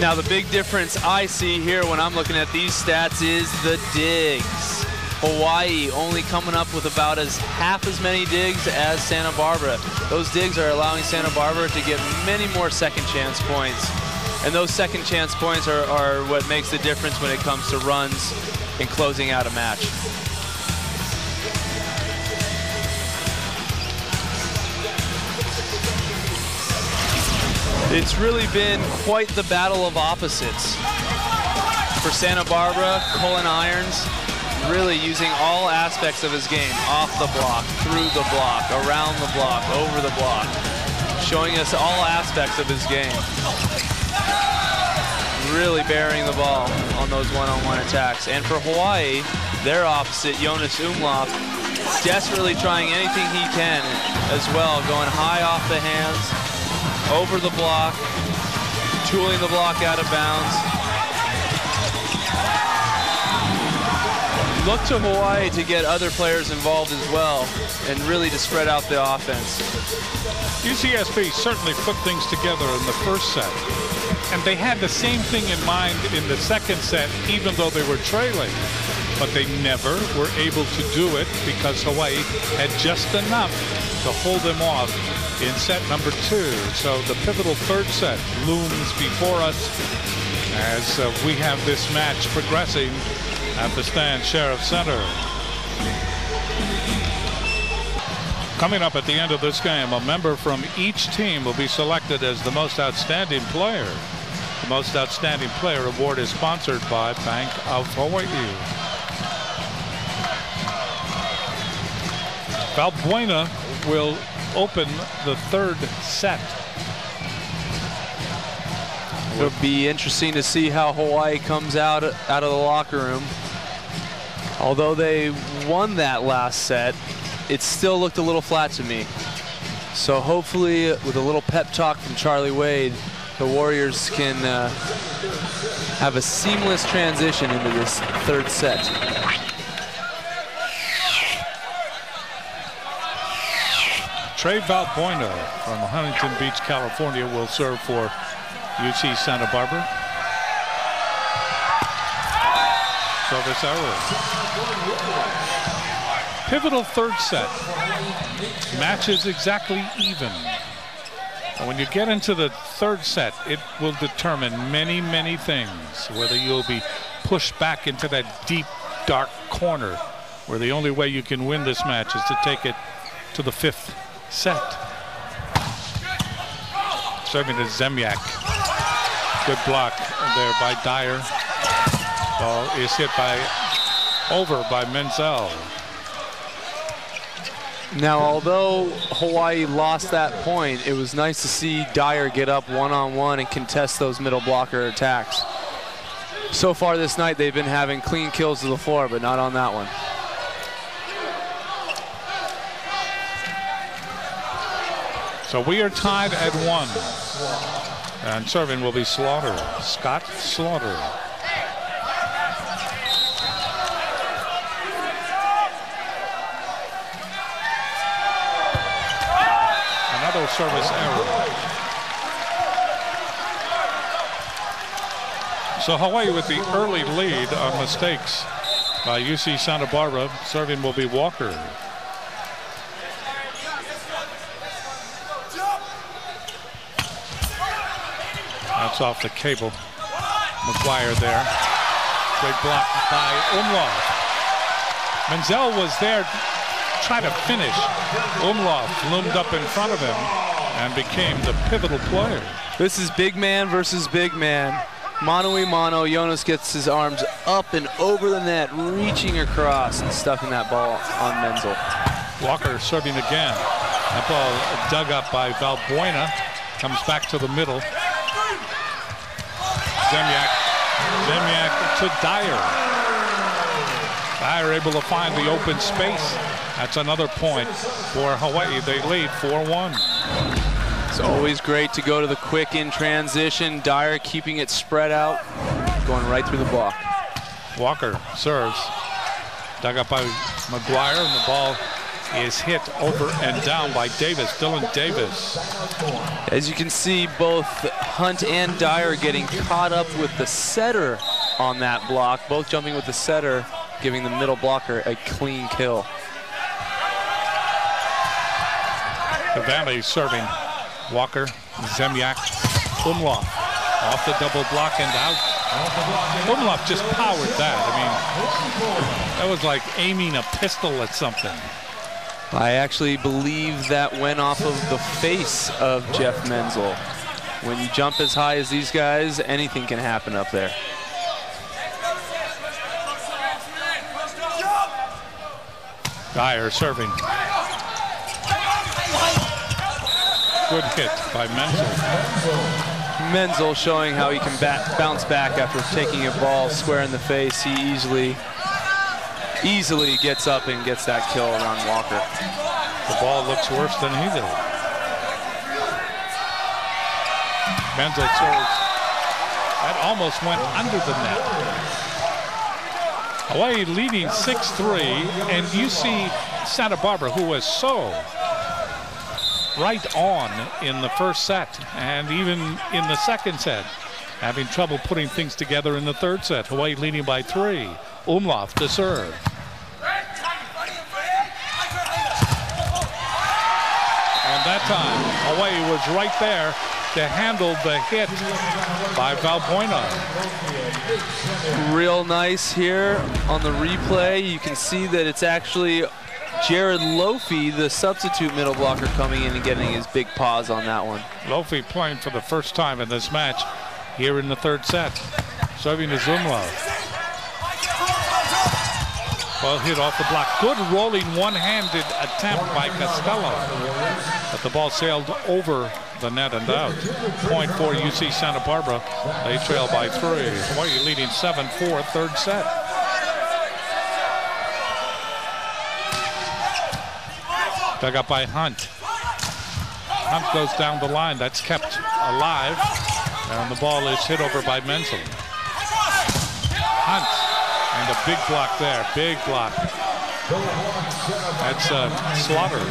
Now the big difference I see here when I'm looking at these stats is the digs. Hawaii only coming up with about half as many digs as Santa Barbara. Those digs are allowing Santa Barbara to get many more second chance points. And those second chance points are what makes the difference when it comes to runs and closing out a match. It's really been quite the battle of opposites. For Santa Barbara, Cullen Irons really using all aspects of his game. Off the block, through the block, around the block, over the block. Showing us all aspects of his game. Really burying the ball on those one-on-one attacks. And for Hawaii, their opposite, Jonas Umlauf, desperately trying anything he can as well, going high off the hands, over the block, tooling the block out of bounds. Look to Hawaii to get other players involved as well and really to spread out the offense. UCSB certainly put things together in the first set. And they had the same thing in mind in the second set, even though they were trailing. But they never were able to do it because Hawaii had just enough to hold them off in set number 2. So the pivotal third set looms before us as we have this match progressing at the Stan Sheriff Center. Coming up at the end of this game, a member from each team will be selected as the most outstanding player. The most outstanding player award is sponsored by Bank of Hawaii. Valbuena will open the third set. It'll be interesting to see how Hawaii comes out of the locker room. Although they won that last set, it still looked a little flat to me. So hopefully with a little pep talk from Charlie Wade, the Warriors can have a seamless transition into this third set. Trey Valbuena from Huntington Beach, California will serve for UC Santa Barbara. Service error. Pivotal third set. Match is exactly even. And when you get into the third set, it will determine many, many things. Whether you'll be pushed back into that deep, dark corner where the only way you can win this match is to take it to the fifth set. Serving to Zemyak. Good block there by Dyer. Ball is hit over by Menzel. Now, although Hawaii lost that point, it was nice to see Dyer get up one-on-one and contest those middle blocker attacks. So far this night, they've been having clean kills to the floor, but not on that one. So we are tied at 1. And serving will be Slaughter, Scott Slaughter. Another service error. So Hawaii with the early lead on mistakes by UC Santa Barbara. Serving will be Walker. That's off the cable. McGuire there. Great block by Umlauf. Menzel was there trying to finish. Umlauf loomed up in front of him and became the pivotal player. This is big man versus big man. Mano-a-mano. Jonas gets his arms up and over the net, reaching across and stuffing that ball on Menzel. Walker serving again. That ball dug up by Valbuena. Comes back to the middle. Zemyak to Dyer. Dyer able to find the open space. That's another point for Hawaii. They lead 4-1. It's always great to go to the quick in transition. Dyer keeping it spread out, going right through the block. Walker serves. Dug up by McGuire, and the ball is hit over and down by Davis, Dylan Davis. As you can see, both Hunt and Dyer getting caught up with the setter on that block, both jumping with the setter, giving the middle blocker a clean kill. The Valley serving. Walker, Zemyak, Umlauf off the double block and out. Umlauf just powered that. I mean, that was like aiming a pistol at something. I actually believe that went off of the face of Jeff Menzel. When you jump as high as these guys, anything can happen up there. Dyer serving. Good hit by Menzel. Menzel showing how he can bounce back after taking a ball square in the face. He easily gets up and gets that kill around Walker. The ball looks worse than he did. Menzel serves. That almost went under the net. Hawaii leading 6-3, and you see Santa Barbara, who was so right on in the first set and even in the second set, having trouble putting things together in the third set. Hawaii leading by 3. Umlauf to serve. And that time, Hawaii was right there to handle the hit by Valbuena. Real nice here on the replay. You can see that it's actually Jared Lofi, the substitute middle blocker, coming in and getting his big paws on that one. Lofi playing for the first time in this match here in the third set. Serving to Umlauf. Well hit off the block. Good rolling one-handed attempt by Costello. But the ball sailed over the net and out. Point for UC Santa Barbara. They trail by 3. Hawaii leading 7-4, third set. Dug up by Hunt. Hunt goes down the line. That's kept alive. And the ball is hit over by Menzel. Hunt. And a big block there. Big block. That's Slaughter.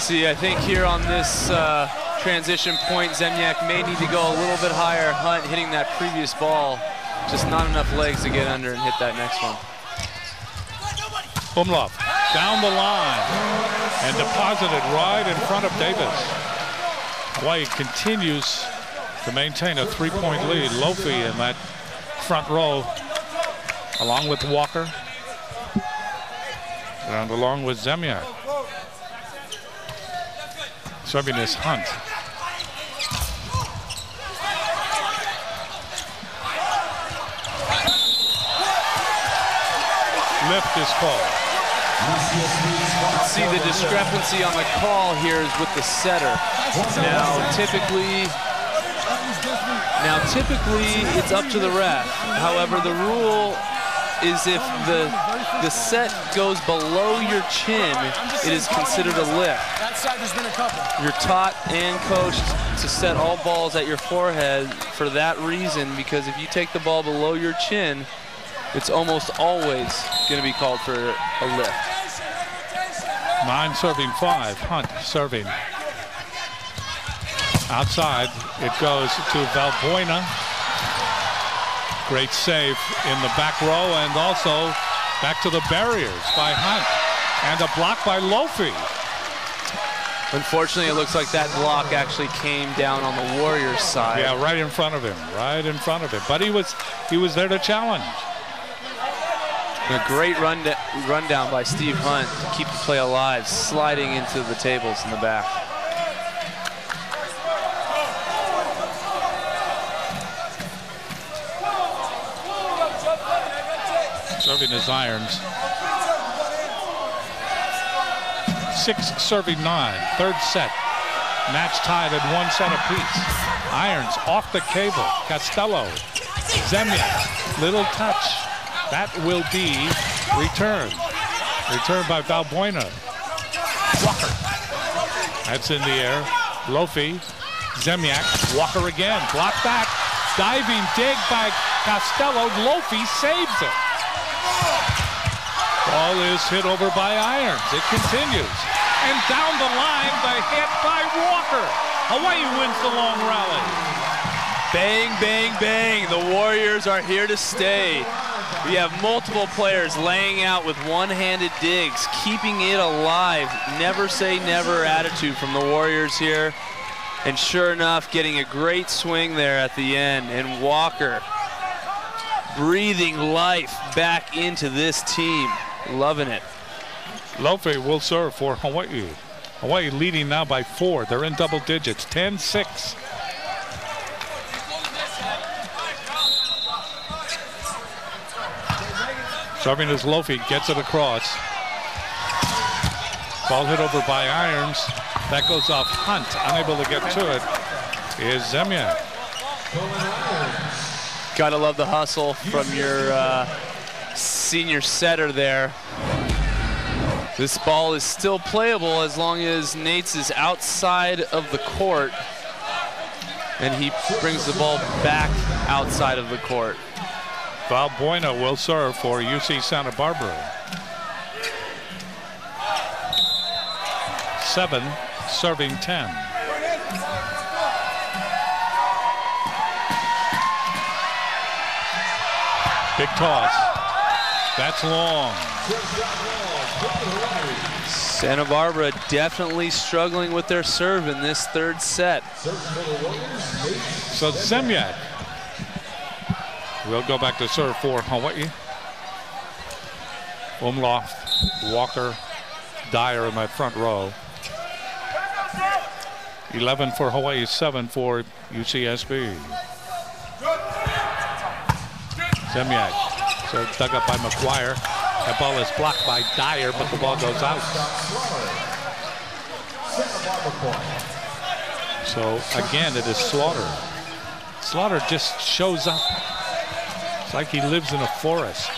See, I think here on this transition point, Zemyak may need to go a little bit higher. Hunt hitting that previous ball. Just not enough legs to get under and hit that next one. Umlauf down the line and deposited right in front of Davis. Hawaii continues to maintain a 3-point lead. Lofi in that front row along with Walker and along with Zemyak. Serving is Hunt. Lift is called. See the discrepancy on the call here is with the setter. Now typically it's up to the ref. However, the rule is if the set goes below your chin, it is considered a lift. You're taught and coached to set all balls at your forehead for that reason, because if you take the ball below your chin, it's almost always going to be called for a lift. 9 serving 5. Hunt serving. Outside, it goes to Valbuena. Great save in the back row, and also back to the barriers by Hunt. And a block by Lofi. Unfortunately, it looks like that block actually came down on the Warriors' side. Yeah, right in front of him. Right in front of him. But he was there to challenge. A great rundown by Steve Hunt to keep the play alive, sliding into the tables in the back. Serving his irons. 6 serving 9. Third set. Match tied at 1 set apiece. Irons off the cable. Costello. Zemyak. Little touch. That will be returned. Returned by Valbuena. Walker. That's in the air. Lofi. Zemyak. Walker again. Block back. Diving dig by Costello. Lofi saves it. Ball is hit over by Irons. It continues. And down the line, the hit by Walker. Hawaii wins the long rally. Bang, bang, bang. The Warriors are here to stay. We have multiple players laying out with one-handed digs, keeping it alive. Never say never attitude from the Warriors here. And sure enough, getting a great swing there at the end. And Walker breathing life back into this team. Loving it. Lofe will serve for Hawaii. Hawaii leading now by 4. They're in double digits, 10-6. Serving is Lofe, gets it across. Ball hit over by Irons. That goes off Hunt, unable to get to it is Zemyak. Gotta love the hustle from your senior setter there. This ball is still playable as long as Nates is outside of the court and he brings the ball back outside of the court. Valbuena will serve for UC Santa Barbara. 7 serving 10. Big toss. That's long. Santa Barbara definitely struggling with their serve in this third set. So Zemyak will go back to serve for Hawaii. Umlauf, Walker, Dyer in that front row. 11 for Hawaii, 7 for UCSB. Zemyak, so dug up by McGuire. That ball is blocked by Dyer, but the ball goes out. So again, it is Slaughter. Slaughter just shows up. It's like he lives in a forest.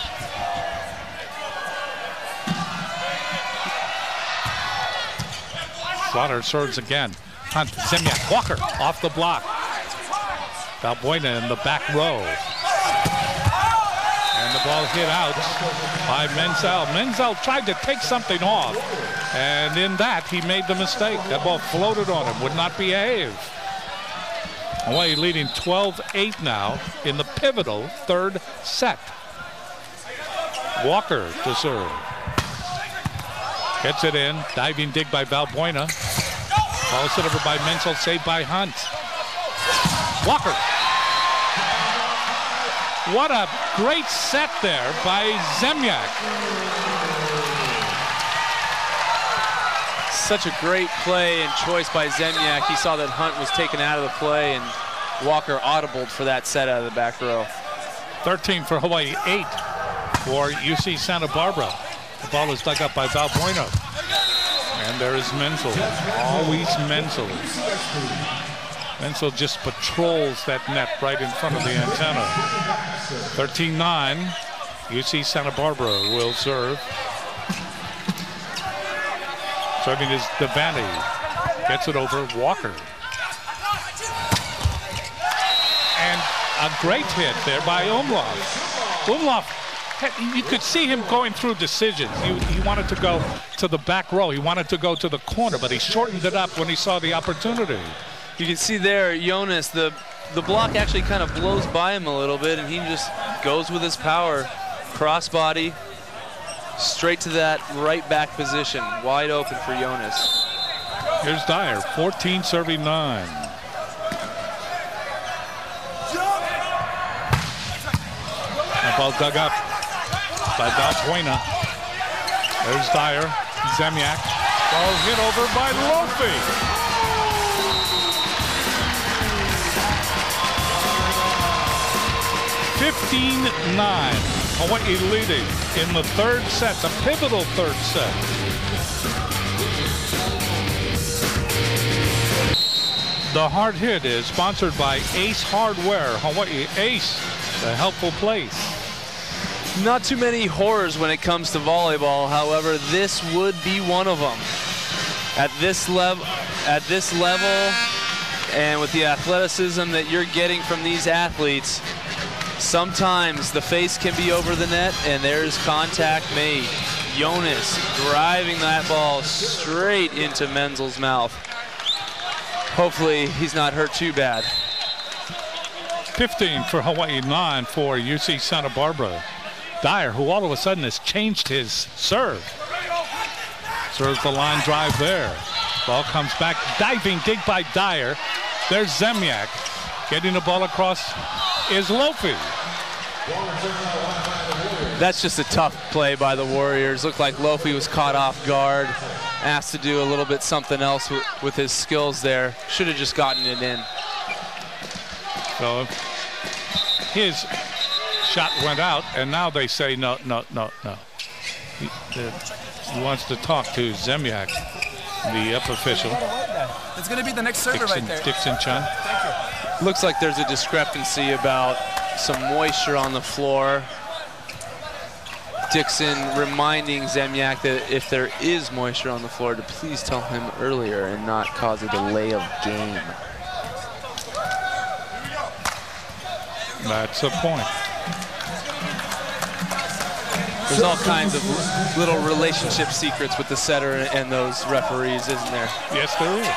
Slaughter serves again. Hunt, Zemyak, Walker off the block. Valbuena in the back row. And the ball hit out by Menzel. Menzel tried to take something off. And in that, he made the mistake. That ball floated on him, would not behave. Hawaii leading 12-8 now in the pivotal third set. Walker to serve. Gets it in. Diving dig by Valbuena. Ball set over by Menzel, saved by Hunt. Walker. What a great set there by Zemyak. Such a great play and choice by Zemyak. He saw that Hunt was taken out of the play and Walker audibled for that set out of the back row. 13 for Hawaii, 8 for UC Santa Barbara. The ball is dug up by Valbuena. And there is Menzel, always Menzel. Menzel just patrols that net right in front of the antenna. 13-9, UC Santa Barbara will serve. Serving is Devaney, gets it over Walker. And a great hit there by Umlauf. Umlauf, you could see him going through decisions. He wanted to go to the back row. He wanted to go to the corner, but he shortened it up when he saw the opportunity. You can see there, Jonas, the block actually kind of blows by him a little bit, and he just goes with his power. Crossbody, straight to that right back position. Wide open for Jonas. Here's Dyer, 14 serving 9. The ball dug up by Valbuena. There's Dyer, Zemyak. Ball hit over by Lofe. 15-9. Hawaii leading in the third set, the pivotal third set. The hard hit is sponsored by Ace Hardware. Hawaii, Ace, the helpful place. Not too many horrors when it comes to volleyball. However, this would be one of them. At this level, and with the athleticism that you're getting from these athletes, sometimes the face can be over the net and there's contact made. Jonas driving that ball straight into Menzel's mouth. Hopefully he's not hurt too bad. 15 for Hawaii, 9 for UC Santa Barbara. Dyer, who all of a sudden has changed his serve. Serves the line drive there. Ball comes back, diving dig by Dyer. There's Zemyak. Getting the ball across is Lofi. That's just a tough play by the Warriors. Looked like Lofi was caught off guard, asked to do a little bit something else with his skills there. Should have just gotten it in. So his shot went out, and now they say no. He wants to talk to Zemyak, the up official. It's going to be the next server right there. Dixon Chun. Looks like there's a discrepancy about some moisture on the floor. Dixon reminding Zemyak that if there is moisture on the floor to please tell him earlier and not cause a delay of game. That's the point. There's all kinds of little relationship secrets with the setter and those referees, isn't there? Yes, there is.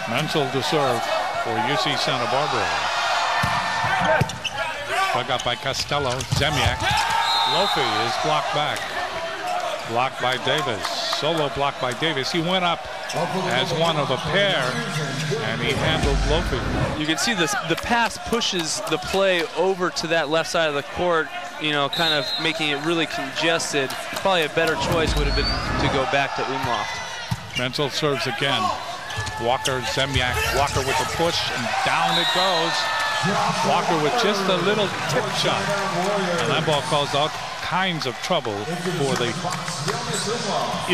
Menzel to serve for UC Santa Barbara. Dug up by Costello. Zemyak. Lofi is blocked back. Blocked by Davis. Solo blocked by Davis. He went up as one of a pair, and he handled Lofi. You can see this, the pass pushes the play over to that left side of the court, you know, kind of making it really congested. Probably a better choice would have been to go back to Umloft. Menzel serves again. Walker, Zemyak, Walker with the push, and down it goes. Walker with just a little tip shot. And that ball caused all kinds of trouble for the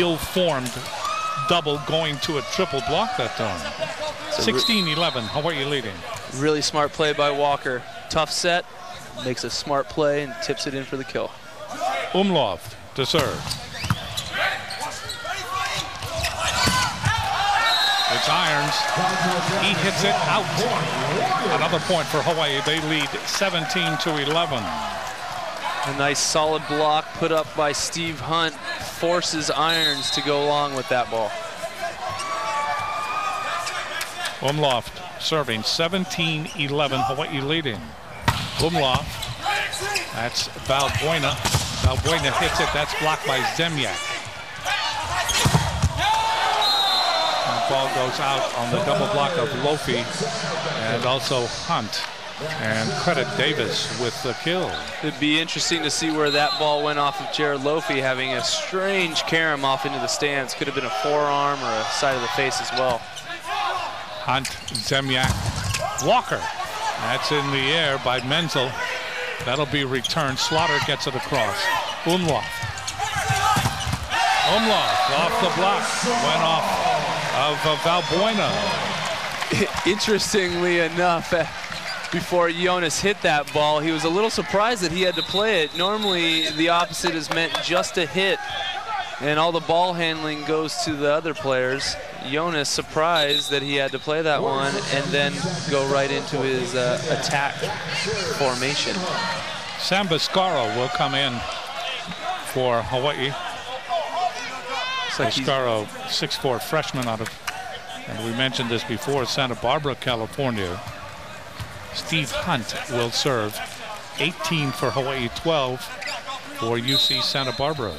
ill-formed double going to a triple block that time. 16-11, Hawaii leading. Really smart play by Walker. Tough set, makes a smart play and tips it in for the kill. Umloft to serve. It's Irons. He hits it out. Another point for Hawaii. They lead 17-11. A nice solid block put up by Steve Hunt forces Irons to go along with that ball. Umloft serving 17-11. Hawaii leading. Umloft. That's Valbuena. Valbuena hits it. That's blocked by Zemyak. Ball goes out on the double block of Lofi and also Hunt, and credit Davis with the kill. It'd be interesting to see where that ball went off of Jared Lofi, having a strange carom off into the stands. Could have been a forearm or a side of the face as well. Hunt, Zemyak, Walker. That's in the air by Menzel. That'll be returned. Slaughter gets it across. Umloft. Umloft off the block. Went off of Valbuena. Interestingly enough, before Jonas hit that ball, he was a little surprised that he had to play it. Normally, the opposite is meant just a hit, and all the ball handling goes to the other players. Jonas surprised that he had to play that one and then go right into his attack formation. Sam Biscaro will come in for Hawaii. Biscaro, 6'4" freshman out of, and we mentioned this before, Santa Barbara, California. Steve Hunt will serve. 18 for Hawaii, 12 for UC Santa Barbara.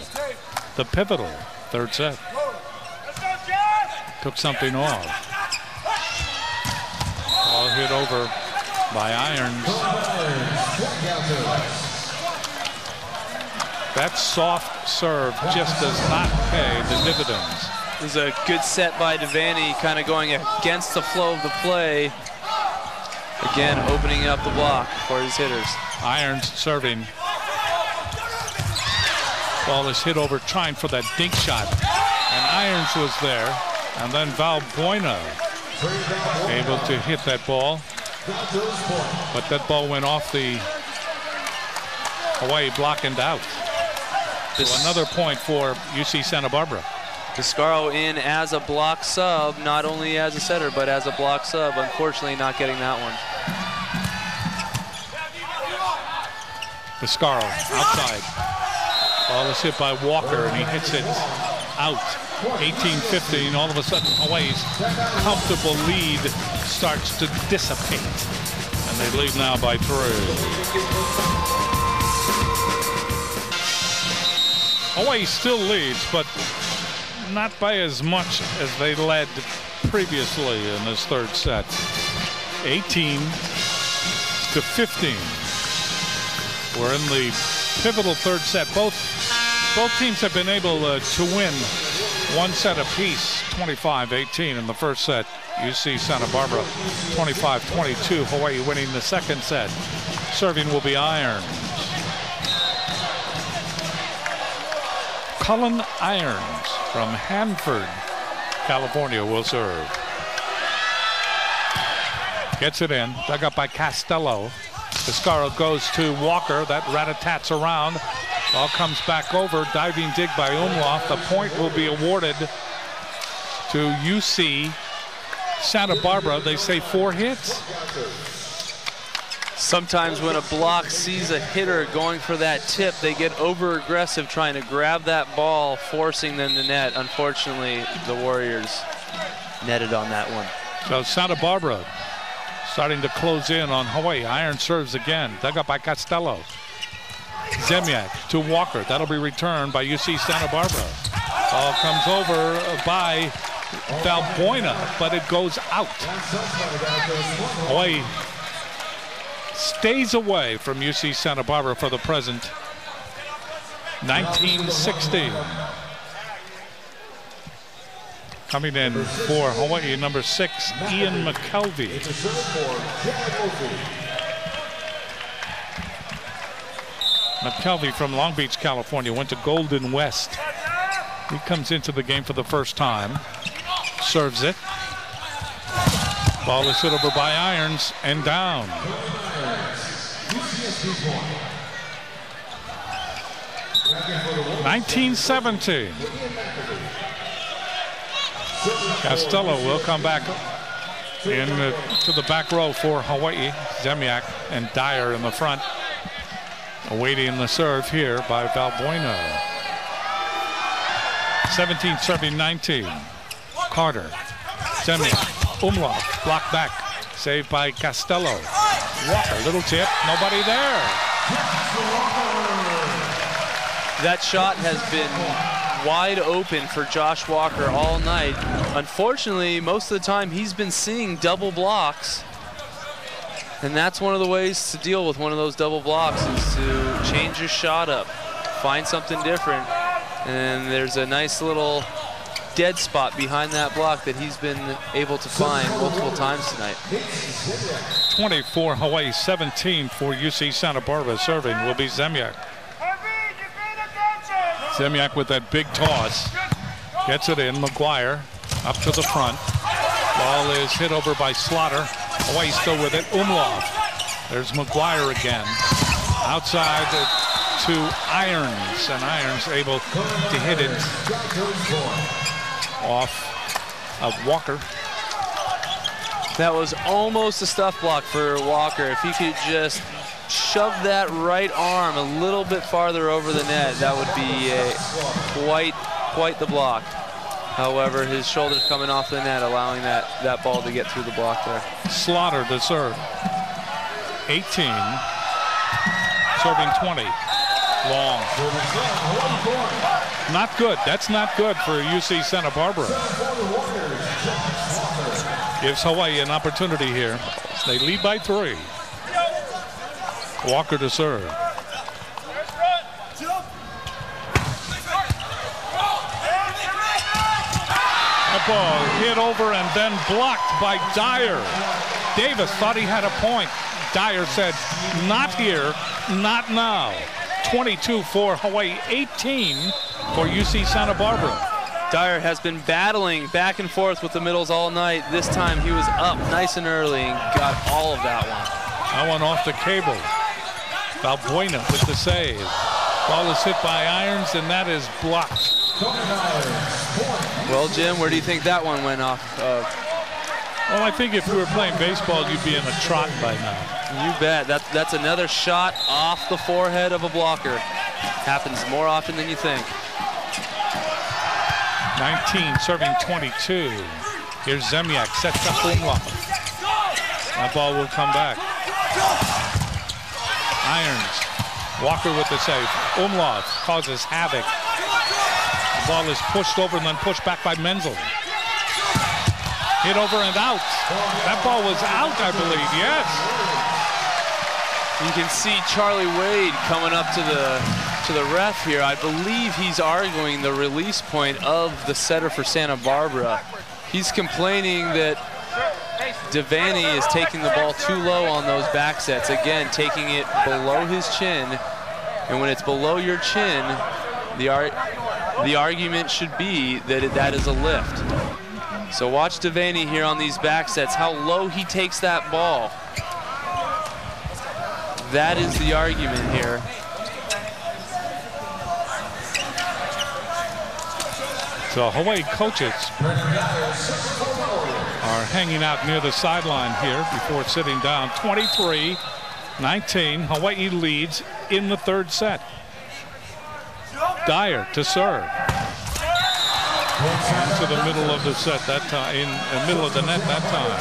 The pivotal third set. Took something off. Ball hit over by Irons. That soft serve just does not pay the dividends. It was a good set by Devaney, kind of going against the flow of the play. Again, opening up the block for his hitters. Irons serving. Ball is hit over, trying for that dink shot. And Irons was there. And then Valbuena able to hit that ball. But that ball went off the Hawaii block and out. So another point for UC Santa Barbara. Biscaro in as a block sub, not only as a setter, but as a block sub. Unfortunately, not getting that one. Viscaro outside. Ball is hit by Walker, and he hits it out. 18-15. All of a sudden, Hawaii's comfortable lead starts to dissipate. And they lead now by 3. Hawaii still leads, but not by as much as they led previously in this third set. 18-15. We're in the pivotal third set. Both teams have been able to win one set apiece. 25-18 in the first set. UC Santa Barbara 25-22. Hawaii winning the second set. Serving will be Irons. Cullen Irons from Hanford, California will serve. Gets it in. Dug up by Costello. Viscaro goes to Walker. That rat-a-tats around. Ball comes back over. Diving dig by Umlauf. The point will be awarded to UC Santa Barbara. They say 4 hits. Sometimes when a block sees a hitter going for that tip, they get over-aggressive trying to grab that ball, forcing them to net. Unfortunately, the Warriors netted on that one. So Santa Barbara starting to close in on Hawaii. Iron serves again. Dug up by Costello. Zemiak to Walker. That'll be returned by UC Santa Barbara. Ball comes over by Valbuena, but it goes out. Hawaii stays away from UC Santa Barbara for the present. 19-16. Coming in for Hawaii, number 6, Ian McKelvey. McKelvey from Long Beach, California, went to Golden West. He comes into the game for the first time. Serves it. Ball is hit over by Irons and down. (19-17). Costello will come back in to the back row for Hawaii. Zemiak and Dyer in the front. Awaiting the serve here by Valbuena. 17 serving 19. Carter. Zemiak. Umlauf. Blocked back. Saved by Costello. Walker. Little tip. Nobody there. That shot has been wide open for Josh Walker all night. Unfortunately, most of the time he's been seeing double blocks. And that's one of the ways to deal with one of those double blocks is to change your shot up, find something different. And there's a nice little dead spot behind that block that he's been able to find multiple times tonight. 24 Hawaii, 17 for UC Santa Barbara. Serving will be Zemiak. Zemiak with that big toss. Gets it in. McGuire up to the front. Ball is hit over by Slaughter. Hawaii still with it. Umlauf. There's McGuire again. Outside to Irons. And Irons able to hit it off of Walker. That was almost a stuff block for Walker. If he could just shove that right arm a little bit farther over the net, that would be quite the block. However, his shoulder's coming off the net, allowing that ball to get through the block there. Slaughter to serve. 18. Serving 20. Long. Not good. That's not good for UC Santa Barbara. Gives Hawaii an opportunity here. They lead by 3. Walker to serve. That ball hit over and then blocked by Dyer. Davis thought he had a point. Dyer said, not here, not now. 22 for Hawaii, 18 for UC Santa Barbara. Dyer has been battling back and forth with the middles all night. This time he was up nice and early and got all of that one. That one off the cable. Valbuena with the save. Ball is hit by Irons, and that is blocked. Well, Jim, where do you think that one went off of? Well, I think if we were playing baseball, you'd be in a trot by now. You bet. That's another shot off the forehead of a blocker. Happens more often than you think. 19 serving 22. Here's Zemyak, sets up Umlauf. That ball will come back. Irons. Walker with the save. Umlauf causes havoc. The ball is pushed over and then pushed back by Menzel. Hit over and out. That ball was out, I believe. Yes. You can see Charlie Wade coming up to the ref here. I believe he's arguing the release point of the setter for Santa Barbara. He's complaining that Devaney is taking the ball too low on those back sets. Again, taking it below his chin. And when it's below your chin, the argument should be that that is a lift. So watch Devaney here on these back sets, how low he takes that ball. That is the argument here. So Hawaii coaches are hanging out near the sideline here before sitting down. 23-19, Hawaii leads in the third set. Dyer to serve. Into the middle of the set that time, in the middle of the net that time.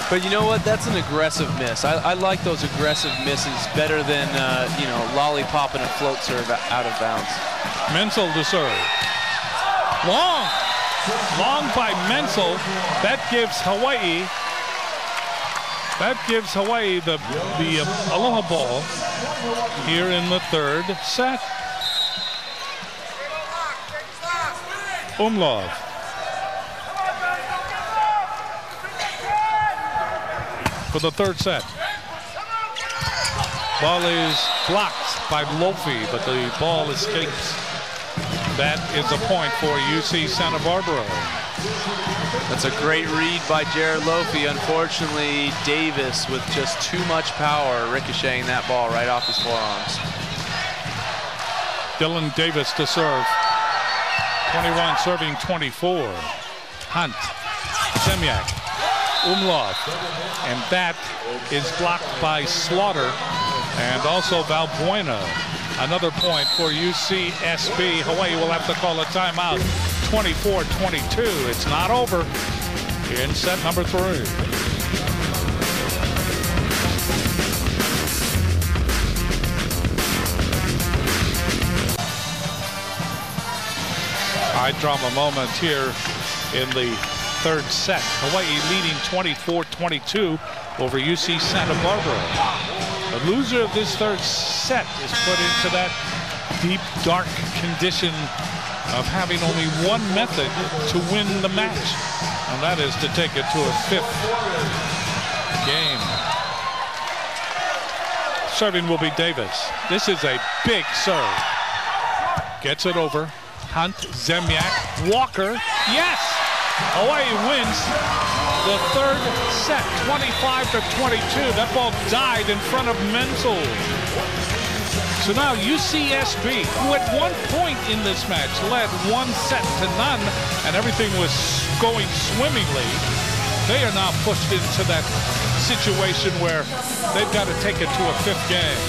But you know what? That's an aggressive miss. I like those aggressive misses better than, you know, lollipopping a float serve out of bounds. Menzel to serve. Long by Menzel. That gives Hawaii the aloha ball here in the third set. Umlauf. For the third set. Ball is blocked by Lofi, but the ball escapes. That is a point for UC Santa Barbara. That's a great read by Jared Lofi. Unfortunately, Davis with just too much power ricocheting that ball right off his forearms. Dylan Davis to serve. 21 serving 24. Hunt. Zemyak. Umlauf. And that is blocked by Slaughter and also Valbuena. Another point for UCSB. Hawaii will have to call a timeout. 24-22. It's not over in set number 3. High drama moment here in the third set. Hawaii leading 24-22 over UC Santa Barbara. The loser of this third set is put into that deep, dark condition of having only one method to win the match, and that is to take it to a 5th game. Serving will be Davis. This is a big serve. Gets it over. Hunt, Zemyak, Walker. Yes! Hawaii wins the third set, 25-22. That ball died in front of Menzel. So now UCSB, who at one point in this match led 1 set to none, and everything was going swimmingly, they are now pushed into that situation where they've got to take it to a 5th game.